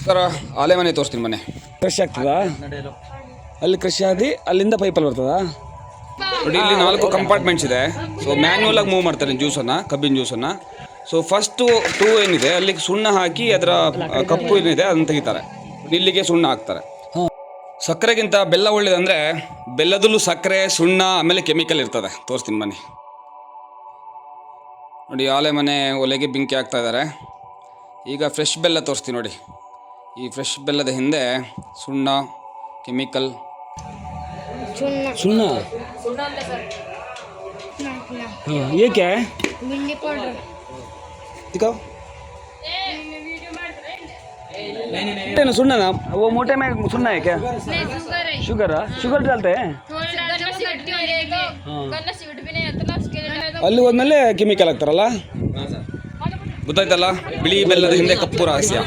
Sir ಆಲೆ ಮನೆ ತೋರಿಸ್ತೀನಿ ಮನೆ ಕೃಷಿ ಆಗ್ತದಾ ಅಲ್ಲಿ ಕೃಷಿ ಆದಿ ಅಲ್ಲಿಂದ ಪೈಪಲ್ಲಿ ಬರ್ತದಾ ನೋಡಿ ಇಲ್ಲಿ 4 ಕಂಪಾರ್ಟ್ಮೆಂಟ್ಸ್ ಇದೆ. ಸೊ ಮ್ಯಾನ್ಯುವಲ್ ಆಗಿ ಮೂವ್ ಮಾಡ್ತಾರೆ ಜ್ಯೂಸನ್ನು, ಕಬ್ಬಿನ ಜ್ಯೂಸನ್ನು. ಸೊ ಫಸ್ಟು 2 ಏನಿದೆ ಅಲ್ಲಿಗೆ ಸುಣ್ಣ ಹಾಕಿ ಅದರ ಕಪ್ಪು ಏನಿದೆ ಅದನ್ನು ತೆಗಿತಾರೆ, ಇಲ್ಲಿಗೆ ಸುಣ್ಣ ಹಾಕ್ತಾರೆ. ಸಕ್ಕರೆಗಿಂತ ಬೆಲ್ಲ ಒಳ್ಳೇದಂದರೆ ಬೆಲ್ಲದಲ್ಲೂ ಸಕ್ಕರೆ, ಸುಣ್ಣ, ಆಮೇಲೆ ಕೆಮಿಕಲ್ ಇರ್ತದೆ. ತೋರಿಸ್ತೀನಿ ಬನ್ನಿ. ನೋಡಿ ಆಲೆ ಮನೆ ಒಲೆಗೆ ಬೆಂಕಿ ಹಾಕ್ತಾ ಇದ್ದಾರೆ. ಈಗ ಫ್ರೆಶ್ ಬೆಲ್ಲ ತೋರಿಸ್ತೀನಿ ನೋಡಿ. ಈ ಫ್ರೆಶ್ ಬೆಲ್ಲದ ಹಿಂದೆ ಸುಣ್ಣ, ಕೆಮಿಕಲ್. ಸುಣ್ಣ ಏಕೆ ಏನು ಸುಣ್ಣನಾ? वो मोटे में सुनना है क्या? शुगर शुगर डालते हैं. ಅಲ್ಲಿ ಹೋದ್ಮೇಲೆ ಕೆಮಿಕಲ್ ಹಾಕ್ತಾರಲ್ಲ, ಗೊತ್ತಾಯ್ತಲ್ಲ. ಬಿಳಿ ಬೆಲ್ಲದ ಹಿಂದೆ ಕಪ್ಪು ರಹಸ್ಯ.